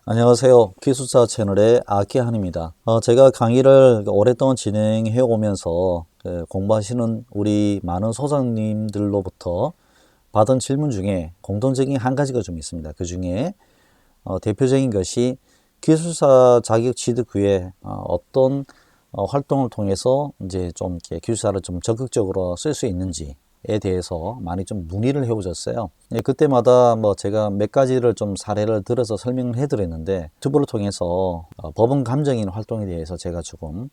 안녕하세요. 기술사 채널의 아키한입니다. 제가 강의를 오랫동안 진행해 오면서 공부하시는 우리 많은 소장님들로부터 받은 질문 중에 공통적인 한 가지가 좀 있습니다. 그 중에 대표적인 것이 기술사 자격 취득 후에 어떤 활동을 통해서 이제 좀 이렇게 기술사를 좀 적극적으로 쓸 수 있는지에 대해서 많이 좀 문의를 해오셨어요. 그때마다 뭐 제가 몇 가지를 좀 사례를 들어서 설명을 해드렸는데 유튜브를 통해서 법원 감정인 활동에 대해서 제가 조금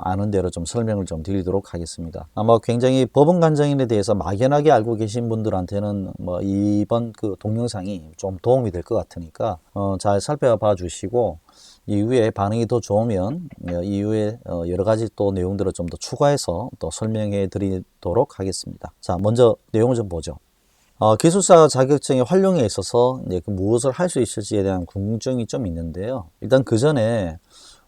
아는 대로 좀 설명을 좀 드리도록 하겠습니다. 아마 굉장히 법원 감정인에 대해서 막연하게 알고 계신 분들한테는 뭐 이번 그 동영상이 좀 도움이 될 것 같으니까 잘 살펴봐 주시고 이후에 반응이 더 좋으면 이후에 여러 가지 또 내용들을 좀 더 추가해서 또 설명해 드리도록 하겠습니다. 자, 먼저 내용을 좀 보죠. 기술사 자격증의 활용에 있어서 이제 무엇을 할 수 있을지에 대한 궁금증이 좀 있는데요. 일단 그 전에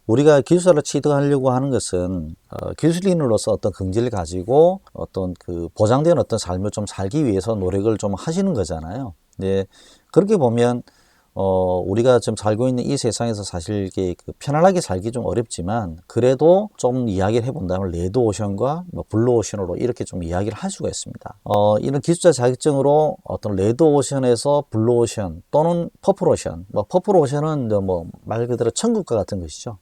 우리가 기술사를 취득하려고 하는 것은 기술인으로서 어떤 긍지를 가지고 어떤 그 보장된 어떤 삶을 좀 살기 위해서 노력을 좀 하시는 거잖아요. 네, 그렇게 보면 우리가 지금 살고 있는 이 세상에서 사실 이게 편안하게 살기 좀 어렵지만 그래도 좀 이야기를 해본다면 레드오션과 뭐 블루오션으로 이렇게 좀 이야기를 할 수가 있습니다. 이런 기술자 자격증으로 어떤 레드오션에서 블루오션 또는 퍼플오션, 뭐 퍼플오션은 뭐 말 그대로 천국과 같은 것이죠.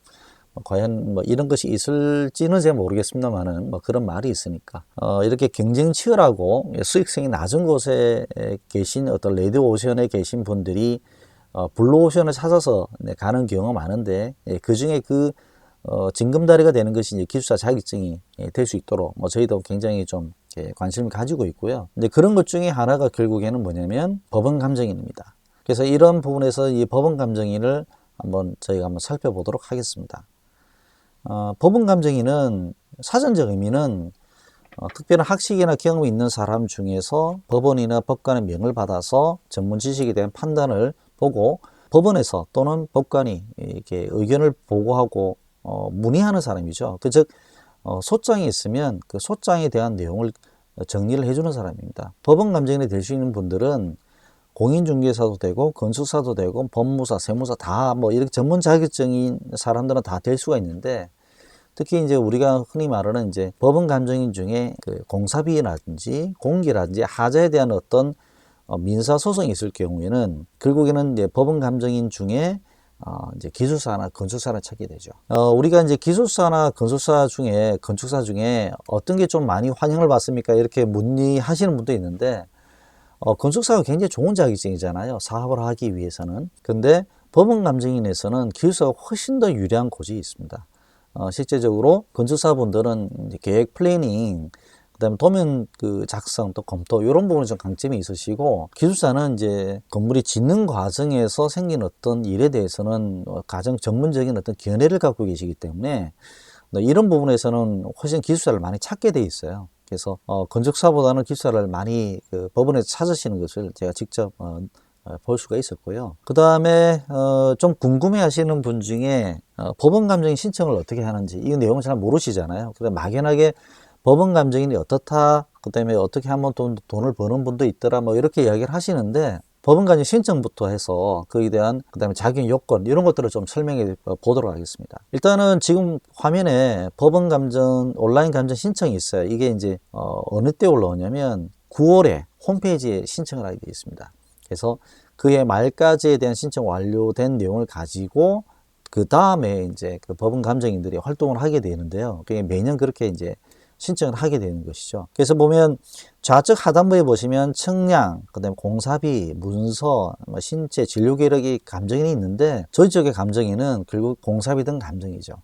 과연 뭐 이런 것이 있을지는 제가 모르겠습니다만은 뭐 그런 말이 있으니까 이렇게 경쟁 치열하고 수익성이 낮은 곳에 계신 어떤 레드오션에 계신 분들이 블루오션을 찾아서 가는 경우가 많은데 그 중에 그 징검다리가 되는 것이 이제 기술사 자격증이 될 수 있도록 뭐 저희도 굉장히 좀 관심을 가지고 있고요. 근데 그런 것 중에 하나가 결국에는 뭐냐면 법원 감정인입니다. 그래서 이런 부분에서 이 법원 감정인을 저희가 한번 살펴보도록 하겠습니다. 법원 감정인은 사전적 의미는 특별한 학식이나 경험이 있는 사람 중에서 법원이나 법관의 명을 받아서 전문 지식에 대한 판단을 보고 법원에서 또는 법관이 이렇게 의견을 보고하고 문의하는 사람이죠. 즉 소장이 있으면 그 소장에 대한 내용을 정리를 해주는 사람입니다. 법원 감정인이 될 수 있는 분들은 공인중개사도 되고 건축사도 되고 법무사, 세무사 다 뭐 이렇게 전문 자격증인 사람들은 다 될 수가 있는데 특히 이제 우리가 흔히 말하는 이제 법원 감정인 중에 그 공사비라든지 공기라든지 하자에 대한 어떤 민사소송이 있을 경우에는 결국에는 이제 법원 감정인 중에 이제 기술사나 건축사를 찾게 되죠. 우리가 이제 기술사나 건축사 중에 건축사 중에 어떤 게 좀 많이 환영을 받습니까? 이렇게 문의하시는 분도 있는데 건축사가 굉장히 좋은 자격증이잖아요. 사업을 하기 위해서는. 근데 법원 감정인에서는 기술사가 훨씬 더 유리한 곳이 있습니다. 실제적으로 건축사분들은 이제 계획 플래닝, 그다음에 도면 그 작성 또 검토 이런 부분에 좀 강점이 있으시고 기술사는 이제 건물이 짓는 과정에서 생긴 어떤 일에 대해서는 가장 전문적인 어떤 견해를 갖고 계시기 때문에 이런 부분에서는 훨씬 기술사를 많이 찾게 돼 있어요. 그래서 건축사보다는 기술사를 많이 그 법원에서 찾으시는 것을 제가 직접 볼 수가 있었고요. 그 다음에 좀 궁금해 하시는 분 중에 법원 감정인 신청을 어떻게 하는지 이 내용을 잘 모르시잖아요. 그래서 막연하게 법원 감정인이 어떻다, 그 다음에 어떻게 하면 돈을 버는 분도 있더라 뭐 이렇게 이야기를 하시는데 법원 감정 신청부터 해서 그에 대한 그 다음에 자격 요건 이런 것들을 좀 설명해 보도록 하겠습니다. 일단은 지금 화면에 법원 감정 온라인 감정 신청이 있어요. 이게 이제 어느 때 올라오냐면 9월에 홈페이지에 신청을 하게 되어 있습니다. 그래서 그해 말까지에 대한 신청 완료된 내용을 가지고 그 다음에 이제 그 법원 감정인들이 활동을 하게 되는데요. 그게 매년 그렇게 이제 신청을 하게 되는 것이죠. 그래서 보면 좌측 하단부에 보시면 청량, 그다음에 공사비, 문서, 신체, 진료 기록이 감정인이 있는데 저희 쪽의 감정인은 결국 공사비 등 감정이죠.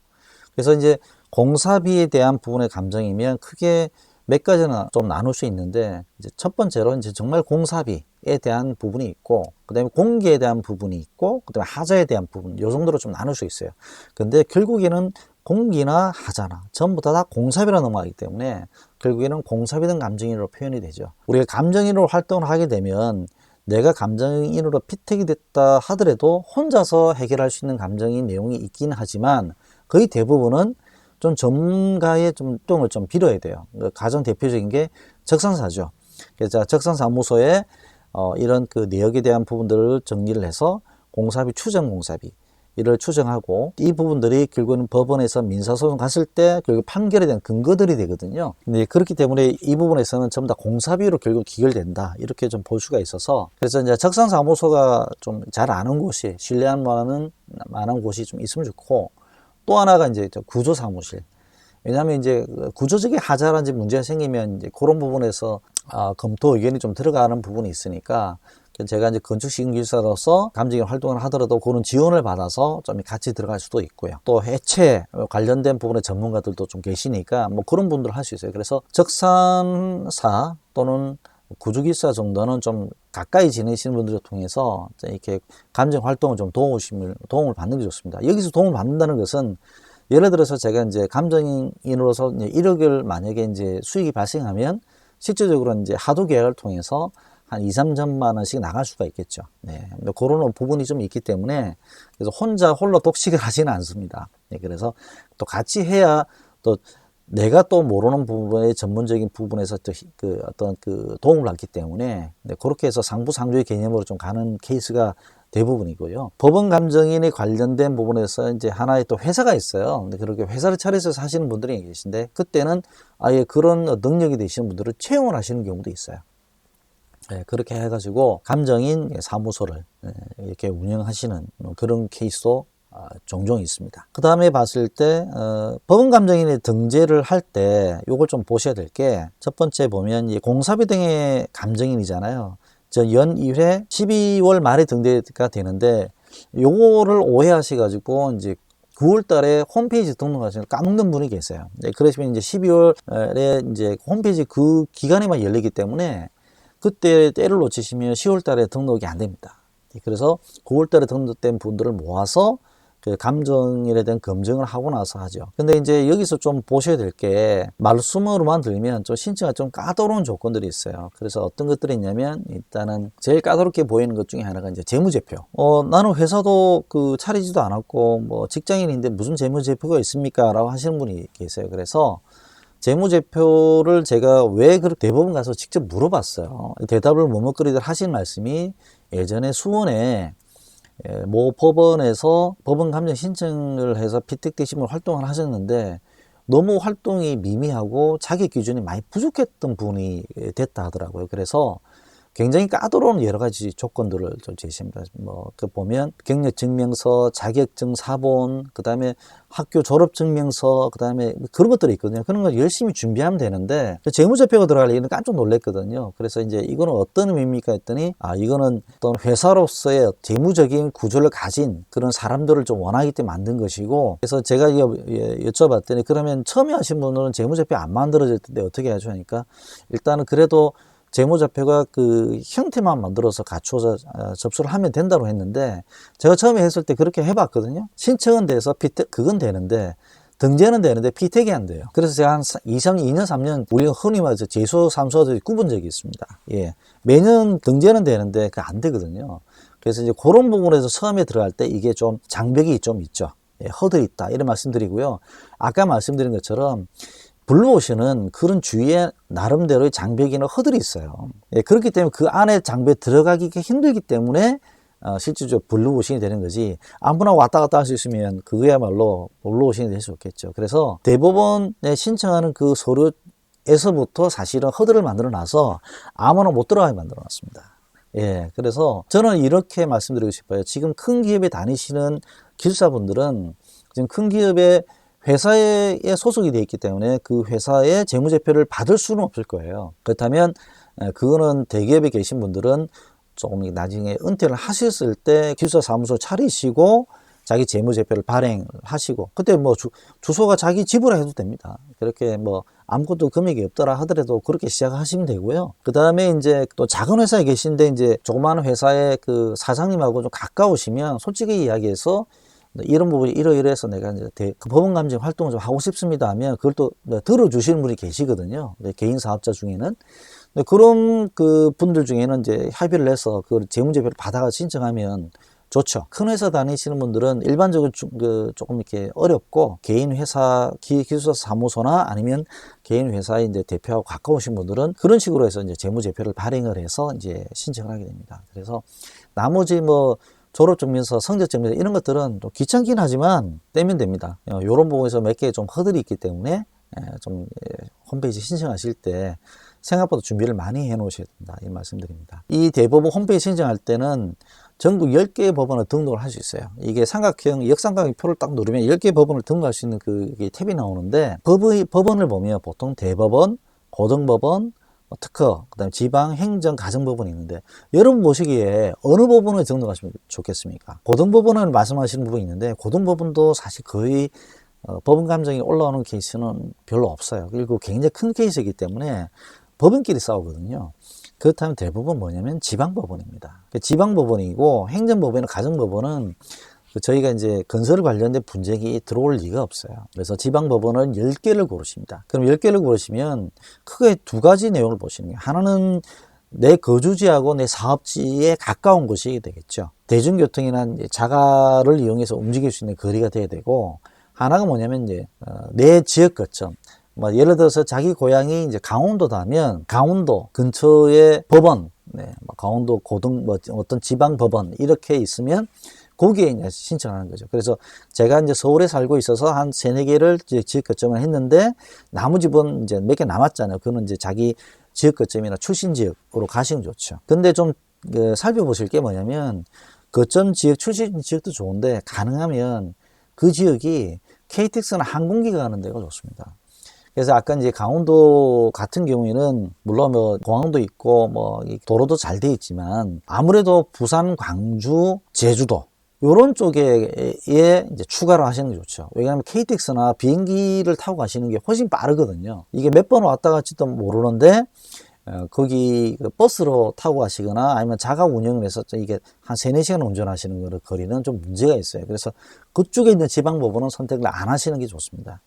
그래서 이제 공사비에 대한 부분의 감정이면 크게 몇 가지나 좀 나눌 수 있는데 이제 첫 번째로 이제 정말 공사비에 대한 부분이 있고 그다음에 공기에 대한 부분이 있고 그다음에 하자에 대한 부분 요 정도로 좀 나눌 수 있어요. 근데 결국에는 공기나 하자나 전부 다 공사비로 넘어가기 때문에 결국에는 공사비 등 감정인으로 표현이 되죠. 우리가 감정인으로 활동을 하게 되면 내가 감정인으로 피택이 됐다 하더라도 혼자서 해결할 수 있는 감정인 내용이 있긴 하지만 거의 대부분은 좀 전문가의 좀 활동을 좀 빌어야 돼요. 가장 대표적인 게 적산사죠. 그래서 적산사무소에 이런 그 내역에 대한 부분들을 정리를 해서 공사비, 추정 공사비 이를 추정하고, 이 부분들이 결국은 법원에서 민사소송 갔을 때 결국 판결에 대한 근거들이 되거든요. 근데 그렇기 때문에 이 부분에서는 전부 다 공사비로 결국 기결된다, 이렇게 좀 볼 수가 있어서, 그래서 이제 적산사무소가 좀 잘 아는 곳이, 신뢰할 만한 곳이 좀 있으면 좋고, 또 하나가 이제 구조사무실. 왜냐하면 이제 구조적인 하자라든지 문제가 생기면 이제 그런 부분에서 검토 의견이 좀 들어가는 부분이 있으니까, 제가 이제 건축시공기사로서 감정인 활동을 하더라도 그런 지원을 받아서 좀 같이 들어갈 수도 있고요. 또 해체 관련된 부분의 전문가들도 좀 계시니까 뭐 그런 분들을 할 수 있어요. 그래서 적산사 또는 구조기사 정도는 좀 가까이 지내시는 분들을 통해서 이렇게 감정 활동을 좀 도움을 받는 게 좋습니다. 여기서 도움을 받는다는 것은, 예를 들어서 제가 이제 감정인으로서 이제 1억을 만약에 이제 수익이 발생하면 실질적으로 이제 하도 계약을 통해서 한 2, 3천만 원씩 나갈 수가 있겠죠. 네. 그런 부분이 좀 있기 때문에, 그래서 홀로 독식을 하지는 않습니다. 네. 그래서 또 같이 해야, 또 내가 또 모르는 부분의 전문적인 부분에서 또 어떤 도움을 받기 때문에, 네. 그렇게 해서 상부상조의 개념으로 좀 가는 케이스가 대부분이고요. 법원 감정인에 관련된 부분에서 이제 하나의 또 회사가 있어요. 근데 그렇게 회사를 차려서 하시는 분들이 계신데, 그때는 아예 그런 능력이 되시는 분들을 채용을 하시는 경우도 있어요. 네, 그렇게 해가지고 감정인 사무소를 이렇게 운영하시는 그런 케이스도 종종 있습니다. 그 다음에 봤을 때 법원 감정인의 등재를 할 때 요걸 좀 보셔야 될 게, 첫 번째 보면 이 공사비 등의 감정인이잖아요. 연 1회 12월 말에 등재가 되는데, 요거를 오해하셔가지고 이제 9월 달에 홈페이지 등록하시는 까먹는 분이 계세요. 네, 그러시면 이제 12월에 이제 홈페이지 그 기간에만 열리기 때문에 그때 때를 놓치시면 10월 달에 등록이 안 됩니다. 그래서 9월 달에 등록된 분들을 모아서 그 감정일에 대한 검증을 하고 나서 하죠. 근데 이제 여기서 좀 보셔야 될 게, 말씀으로만 들면 좀 신청이 좀 까다로운 조건들이 있어요. 그래서 어떤 것들이 있냐면, 일단은 제일 까다롭게 보이는 것 중에 하나가 이제 재무제표. 나는 회사도 차리지도 않았고 뭐 직장인인데 무슨 재무제표가 있습니까? 라고 하시는 분이 계세요. 그래서 재무제표를 제가 왜 그렇게 대법원 가서 직접 물어봤어요. 대답을 머뭇거리들 하신 말씀이, 예전에 수원에 모 법원에서 법원 감정 신청을 해서 피택되심을 활동을 하셨는데, 너무 활동이 미미하고 자기 기준이 많이 부족했던 분이 됐다 하더라고요. 그래서 굉장히 까다로운 여러 가지 조건들을 좀 제시합니다. 보면 경력증명서, 자격증 사본, 그 다음에 학교 졸업증명서, 그 다음에 그런 것들이 있거든요. 그런 걸 열심히 준비하면 되는데, 재무제표가 들어가려면 깜짝 놀랐거든요. 그래서 이제 이거는 어떤 의미입니까 했더니, 이거는 어떤 회사로서의 재무적인 구조를 가진 그런 사람들을 좀 원하기 때문에 만든 것이고, 그래서 제가 여쭤봤더니, 그러면 처음에 하신 분들은 재무제표 안 만들어질 텐데 어떻게 하죠? 하니까, 일단은 그래도 재무제표가 그 형태만 만들어서 갖춰서 접수를 하면 된다고 했는데, 제가 처음에 했을 때 그렇게 해봤거든요. 신청은 돼서 그건 되는데, 등재는 되는데 피택이 안 돼요. 그래서 제가 한 2년, 3년 우리가 흔히 말해서 제소 사무소들이 굽은 적이 있습니다. 예. 매년 등재는 되는데 그게 안 되거든요. 그래서 이제 그런 부분에서 처음에 들어갈 때 이게 좀 장벽이 좀 있죠. 예, 허들이 있다, 이런 말씀드리고요. 아까 말씀드린 것처럼 블루오션은 그런 주위에 나름대로의 장벽이나 허들이 있어요. 예, 그렇기 때문에 그 안에 장벽에 들어가기가 힘들기 때문에 실질적으로 블루오션이 되는 거지, 아무나 왔다 갔다 할 수 있으면 그거야말로 블루오션이 될 수 없겠죠. 그래서 대법원에 신청하는 그 서류에서부터 사실은 허들을 만들어 놔서 아무나 못 들어가게 만들어 놨습니다. 예, 그래서 저는 이렇게 말씀드리고 싶어요. 지금 큰 기업에 다니시는 기술사분들은 지금 큰 기업에 회사에 소속이 되어 있기 때문에 그 회사의 재무제표를 받을 수는 없을 거예요. 그렇다면 그거는 대기업에 계신 분들은 조금 나중에 은퇴를 하셨을 때 기술사 사무소 차리시고 자기 재무제표를 발행하시고, 그때 뭐 주소가 자기 집으로 해도 됩니다. 그렇게 뭐 아무것도 금액이 없더라 하더라도 그렇게 시작하시면 되고요. 그 다음에 이제 또 작은 회사에 계신데 이제 조그마한 회사의 그 사장님하고 좀 가까우시면 솔직히 이야기해서 이런 부분이 이러이러해서 내가 이제 그 법원 감정 활동을 좀 하고 싶습니다 하면 그걸 또 들어주시는 분이 계시거든요. 개인 사업자 중에는. 그런 그 분들 중에는 이제 협의를 해서 그 재무제표를 받아가 신청하면 좋죠. 큰 회사 다니시는 분들은 일반적으로 조금 이렇게 어렵고, 개인 회사, 기술사 사무소나 아니면 개인 회사의 이제 대표하고 가까우신 분들은 그런 식으로 해서 이제 재무제표를 발행을 해서 이제 신청을 하게 됩니다. 그래서 나머지 뭐 졸업증명서, 성적증명서 이런 것들은 좀 귀찮긴 하지만 떼면 됩니다. 이런 부분에서 몇 개 좀 허들이 있기 때문에 좀 홈페이지 신청하실 때 생각보다 준비를 많이 해 놓으셔야 된다, 이 말씀드립니다. 이 대법원 홈페이지 신청할 때는 전국 10개의 법원을 등록을 할 수 있어요. 이게 삼각형, 역삼각형 표를 딱 누르면 10개의 법원을 등록할 수 있는 그 탭이 나오는데, 법원을 보면 보통 대법원, 고등법원, 특허, 그 다음에 지방, 행정, 가정법원이 있는데, 여러분 보시기에 어느 법원을 등록하시면 좋겠습니까? 고등법원을 말씀하시는 부분이 있는데, 고등법원도 사실 거의 법원 감정이 올라오는 케이스는 별로 없어요. 그리고 굉장히 큰 케이스이기 때문에 법원끼리 싸우거든요. 그렇다면 대부분 뭐냐면 지방법원입니다. 지방법원이고, 행정법원이나 가정법원은 저희가 이제 건설 관련된 분쟁이 들어올 리가 없어요. 그래서 지방법원은 10개를 고르십니다. 그럼 10개를 고르시면 크게 두 가지 내용을 보시는 거예요. 하나는 내 거주지하고 내 사업지에 가까운 곳이 되겠죠. 대중교통이나 자가를 이용해서 움직일 수 있는 거리가 돼야 되고, 하나가 뭐냐면 이제 내 지역 거점. 뭐 예를 들어서 자기 고향이 이제 강원도다면 강원도 근처에 법원, 강원도 고등 뭐 어떤 지방 법원 이렇게 있으면 거기에 이제 신청하는 거죠. 그래서 제가 이제 서울에 살고 있어서 한 3-4개를 지역 거점을 했는데, 나머지 집은 이제 몇 개 남았잖아요. 그거는 이제 자기 지역 거점이나 출신 지역으로 가시면 좋죠. 근데 좀 살펴보실 게 뭐냐면, 거점 지역, 출신 지역도 좋은데 가능하면 그 지역이 KTX나 항공기가 가는 데가 좋습니다. 그래서 아까 이제 강원도 같은 경우에는 물론 뭐 공항도 있고 뭐 도로도 잘 돼 있지만, 아무래도 부산, 광주, 제주도 요런 쪽에 이제 추가로 하시는 게 좋죠. 왜냐하면 KTX나 비행기를 타고 가시는 게 훨씬 빠르거든요. 이게 몇 번 왔다 갈지도 모르는데, 거기 버스로 타고 가시거나 아니면 자가 운영을 해서 이게 한 3-4시간 운전하시는 거리는 좀 문제가 있어요. 그래서 그쪽에 있는 지방법원은 선택을 안 하시는 게 좋습니다.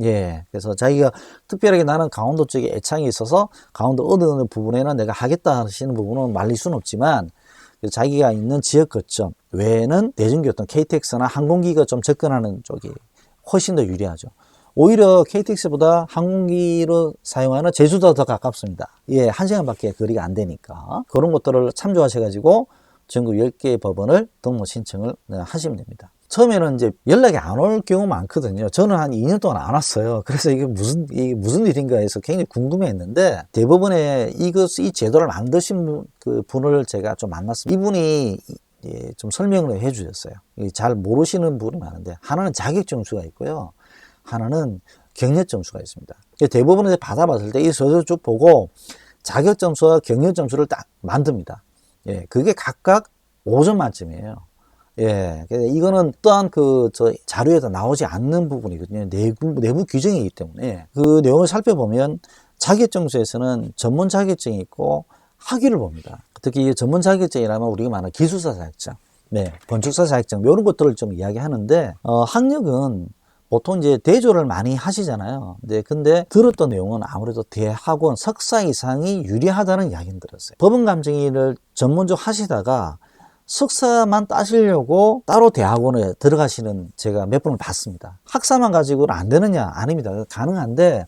예. 그래서 자기가 특별하게 나는 강원도 쪽에 애착이 있어서 강원도 어느 부분에는 내가 하겠다 하시는 부분은 말릴 수는 없지만, 자기가 있는 지역 거점 외에는 대중교통, KTX나 항공기가 좀 접근하는 쪽이 훨씬 더 유리하죠. 오히려 KTX보다 항공기로 사용하는 제주도가 더 가깝습니다. 예, 1시간밖에 거리가 안 되니까. 그런 것들을 참조하셔가지고 전국 10개의 법원을 등록 신청을 하시면 됩니다. 처음에는 이제 연락이 안 올 경우 많거든요. 저는 한 2년 동안 안 왔어요. 그래서 이게 무슨 일인가 해서 굉장히 궁금해 했는데, 대법원에 이 제도를 만드신 분을 제가 좀 만났습니다. 이분이 좀 설명을 해 주셨어요. 잘 모르시는 분이 많은데, 하나는 자격증수가 있고요. 하나는 경력점수가 있습니다. 대법원에서 받아봤을 때 이 서류 쭉 보고 자격점수와 경력점수를 딱 만듭니다. 예, 그게 각각 5점 만점이에요. 예, 이거는 또한 자료에도 나오지 않는 부분이거든요. 내부 규정이기 때문에 그 내용을 살펴보면, 자격증수에서는 전문 자격증이 있고 학위를 봅니다. 특히 전문 자격증이라면 우리가 말하는 기술사 자격증, 건축사 자격증, 이런 것들을 좀 이야기하는데, 학력은 보통 이제 대조를 많이 하시잖아요. 근데 들었던 내용은 아무래도 대학원 석사 이상이 유리하다는 이야기는 들었어요. 법원 감정인을 전문적으로 하시다가 석사만 따시려고 따로 대학원에 들어가시는 제가 몇 분을 봤습니다. 학사만 가지고는 안 되느냐? 아닙니다. 가능한데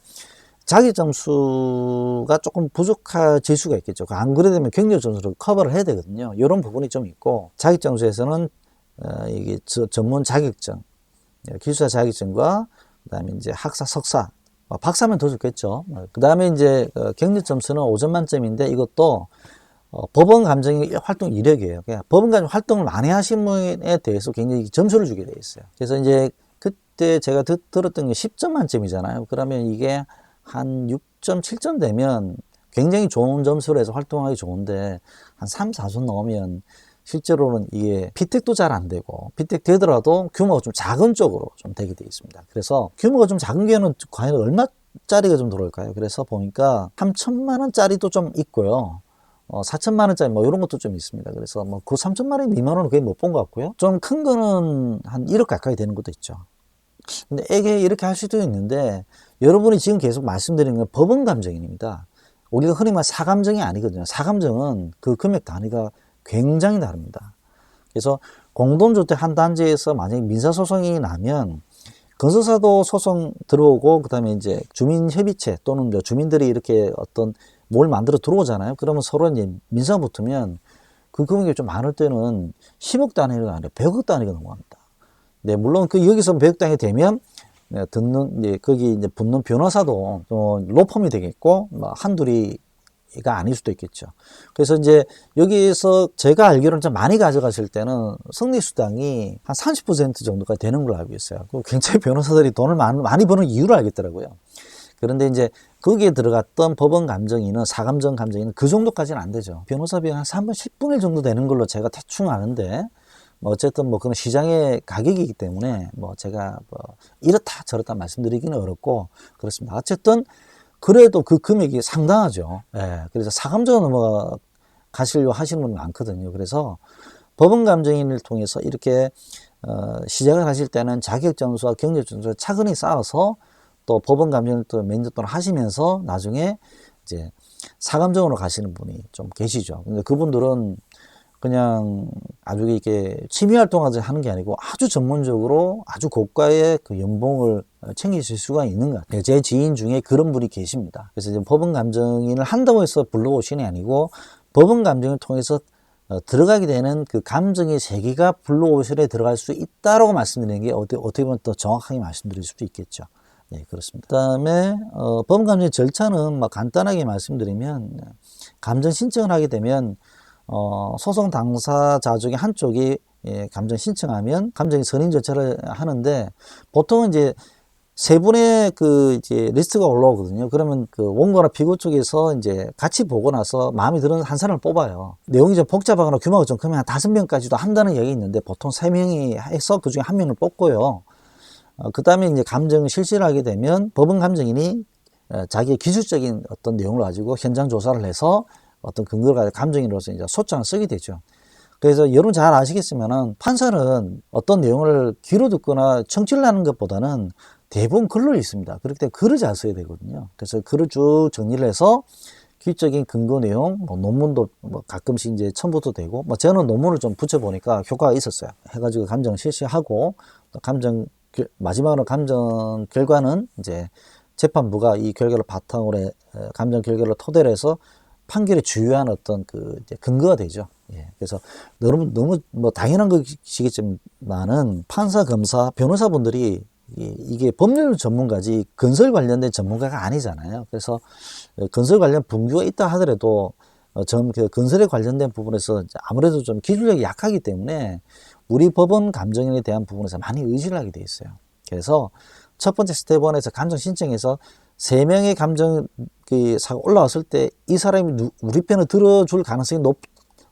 자기 점수가 조금 부족해질 수가 있겠죠. 안 그래 되면 경력 점수를 커버를 해야 되거든요. 이런 부분이 좀 있고, 자기 점수에서는 이게 전문 자격증, 기술사 자격증과 그다음에 이제 학사, 석사, 박사면 더 좋겠죠. 그다음에 이제 경력 점수는 5점 만점인데, 이것도 법원 감정 활동 이력이에요. 그냥 법원 감정 활동을 많이 하신 분에 대해서 굉장히 점수를 주게 돼 있어요. 그래서 이제 그때 제가 들었던 게 10점 만점이잖아요. 그러면 이게 한 6점, 7점 되면 굉장히 좋은 점수로 해서 활동하기 좋은데, 한 3, 4점 넘으면 실제로는 이게 피택도 잘 안 되고, 피택 되더라도 규모가 좀 작은 쪽으로 좀 되게 되어 있습니다. 그래서 규모가 좀 작은 경우는 과연 얼마짜리가 좀 들어올까요? 그래서 보니까 3천만 원짜리도 좀 있고요. 4천만 원짜리 뭐 이런 것도 좀 있습니다. 그래서 뭐 그 3천만 원 미만은 거의 못 본 것 같고요. 좀 큰 거는 한 1억 가까이 되는 것도 있죠. 근데 이게 이렇게 할 수도 있는데, 여러분이 지금 계속 말씀드리는 건 법원 감정인입니다. 우리가 흔히 말하는 사감정이 아니거든요. 사감정은 그 금액 단위가 굉장히 다릅니다. 그래서 공동주택 한 단지에서 만약에 민사소송이 나면, 건설사도 소송 들어오고, 그 다음에 이제 주민협의체 또는 주민들이 이렇게 어떤 뭘 만들어 들어오잖아요. 그러면 서로 이제 민사 붙으면 그 금액이 좀 많을 때는 10억 단위가 아니라 100억 단위가 넘어갑니다. 네, 물론 그 여기서 100억 단위 되면 네, 이제 거기 이제 붙는 변호사도 로펌이 되겠고, 뭐 한둘이가 아닐 수도 있겠죠. 그래서 이제 여기에서 제가 알기로는 좀 많이 가져가실 때는 성리수당이 한 30% 정도까지 되는 걸로 알고 있어요. 굉장히 변호사들이 돈을 많이 버는 이유를 알겠더라고요. 그런데 이제 거기에 들어갔던 법원 감정인은, 사감정 감정인은 그 정도까지는 안 되죠. 변호사비 한 3분 10분의 1 정도 되는 걸로 제가 대충 아는데, 뭐 어쨌든 뭐 그건 시장의 가격이기 때문에 뭐 제가 뭐 이렇다 저렇다 말씀드리기는 어렵고 그렇습니다. 어쨌든 그래도 그 금액이 상당하죠. 예. 그래서 사감정으로 넘어가시려고 하시는 분이 많거든요. 그래서 법원 감정인을 통해서 이렇게 시작을 하실 때는 자격 점수와 경력 점수를 차근히 쌓아서 또 법원 감정을 또 몇 년 동안 하시면서 나중에 이제 사감정으로 가시는 분이 좀 계시죠. 근데 그분들은 그냥 아주 이렇게 취미 활동을 하는 게 아니고 아주 전문적으로 아주 고가의 그 연봉을 챙기실 수가 있는 것 같아요. 제 지인 중에 그런 분이 계십니다. 그래서 이제 법원 감정인을 한다고 해서 불러오시는 게 아니고 법원 감정을 통해서 들어가게 되는 그 감정의 세계가 블루오션에 들어갈 수 있다라고 말씀드리는 게 어떻게 보면 더 정확하게 말씀드릴 수도 있겠죠. 네, 그렇습니다. 그 다음에 법원 감정의 절차는 막 간단하게 말씀드리면, 감정 신청을 하게 되면 소송 당사자 중에 한쪽이 감정 신청하면 감정이 선임 절차를 하는데, 보통은 이제 세 분의 그 이제 리스트가 올라오거든요. 그러면 그 원고나 피고 쪽에서 이제 같이 보고 나서 마음에 드는 한 사람을 뽑아요. 내용이 좀 복잡하거나 규모가 좀 크면 한 5명까지도 한다는 얘기 있는데, 보통 3명이 해서 그 중에 1명을 뽑고요. 그 다음에 이제 감정 실시를 하게 되면 법원 감정인이 자기의 기술적인 어떤 내용을 가지고 현장 조사를 해서 어떤 근거를 가지고 감정인으로서 이제 소장을 쓰게 되죠. 그래서 여러분 잘 아시겠지만은 판사는 어떤 내용을 귀로 듣거나 청취를 하는 것보다는 대부분 글로 읽습니다. 그렇기 때문에 글을 잘 써야 되거든요. 그래서 글을 쭉 정리를 해서 기술적인 근거 내용, 뭐 논문도 뭐 가끔씩 이제 첨부도 되고, 뭐 저는 논문을 좀 붙여보니까 효과가 있었어요. 해가지고 감정 실시하고, 또 마지막으로 감정 결과는 이제 재판부가 이 결과를 바탕으로 해, 감정 결과를 토대로 해서 판결의 주요한 어떤 그 이제 근거가 되죠. 예. 그래서 너무 뭐 당연한 것이겠지만은 판사, 검사, 변호사분들이 이게 법률 전문가지 건설 관련된 전문가가 아니잖아요. 그래서 건설 관련 분규가 있다 하더라도 그 건설에 관련된 부분에서 아무래도 좀 기술력이 약하기 때문에 우리 법원 감정인에 대한 부분에서 많이 의지를 하게 돼 있어요. 그래서 첫 번째 스텝 1에서 감정 신청해서 3명의 감정 사가 올라왔을 때 이 사람이 우리 편을 들어줄 가능성이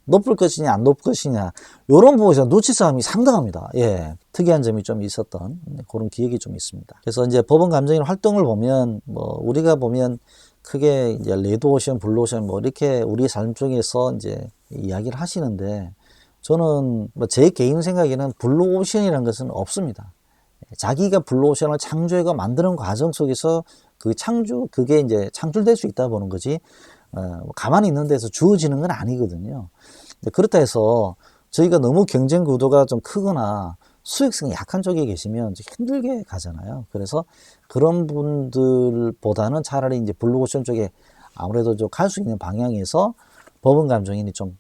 높을 것이냐 안 높을 것이냐, 이런 부분에서 눈치 싸움이 상당합니다. 예, 특이한 점이 좀 있었던 그런 기억이 좀 있습니다. 그래서 이제 법원 감정인 활동을 보면 뭐 우리가 보면 크게 이제 레드오션, 블루오션 뭐 이렇게 우리 삶 중에서 이제 이야기를 하시는데, 저는 뭐 제 개인 생각에는 블루오션이라는 것은 없습니다. 자기가 블루오션을 창조해가 만드는 과정 속에서 그게 이제 창출될 수 있다 보는 거지, 가만히 있는 데서 주어지는 건 아니거든요. 그렇다 해서 저희가 너무 경쟁 구도가 좀 크거나 수익성이 약한 쪽에 계시면 힘들게 가잖아요. 그래서 그런 분들보다는 차라리 이제 블루오션 쪽에 아무래도 좀 갈 수 있는 방향에서 법원 감정인이 좀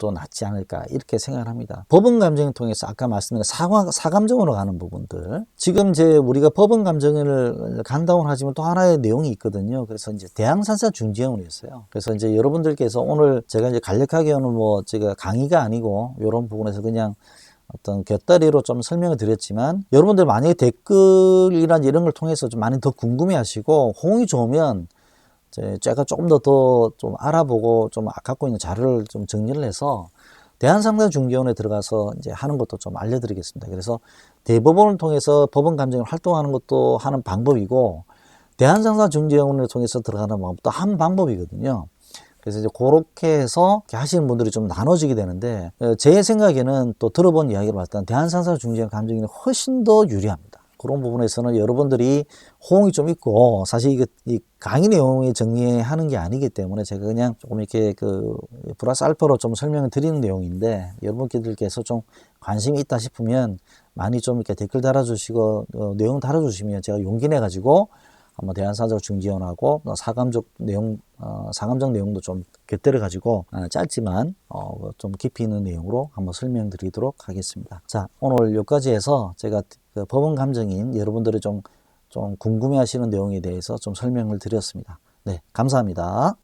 또 낫지 않을까, 이렇게 생각을 합니다. 법원 감정을 통해서 아까 말씀드린 사감정으로 가는 부분들, 지금 이제 우리가 법원 감정을 간다고 하지만 또 하나의 내용이 있거든요. 그래서 이제 대항산사 중지형으로 했어요. 그래서 이제 여러분들께서 오늘 제가 이제 간략하게 오늘 뭐 제가 강의가 아니고 이런 부분에서 그냥 어떤 곁다리로 좀 설명을 드렸지만, 여러분들 만약에 댓글이나 이런 걸 통해서 좀 많이 더 궁금해 하시고 호응이 좋으면 제가 조금 더 좀 알아보고 좀 갖고 있는 자료를 좀 정리를 해서 대한상사중개원에 들어가서 이제 하는 것도 좀 알려드리겠습니다. 그래서 대법원을 통해서 법원 감정을 활동하는 것도 하는 방법이고, 대한상사중개원을 통해서 들어가는 방법도 한 방법이거든요. 그래서 이제 그렇게 해서 하시는 분들이 좀 나눠지게 되는데, 제 생각에는 또 들어본 이야기를 봤을 때 대한상사중개원 감정이 훨씬 더 유리합니다. 그런 부분에서는 여러분들이 호응이 좀 있고, 사실 이 강의 내용에 정리하는 게 아니기 때문에 제가 그냥 조금 이렇게 플러스 알파로 좀 설명을 드리는 내용인데, 여러분께서 좀 관심이 있다 싶으면 많이 좀 이렇게 댓글 달아주시고, 내용 달아주시면 제가 용기 내가지고 한번 대한사적 중지원하고 사감적 내용도 좀 곁들여 가지고 짧지만 좀 깊이 있는 내용으로 한번 설명드리도록 하겠습니다. 자, 오늘 여기까지 해서 제가 그 법원 감정인 여러분들이 좀 궁금해하시는 내용에 대해서 좀 설명을 드렸습니다. 네, 감사합니다.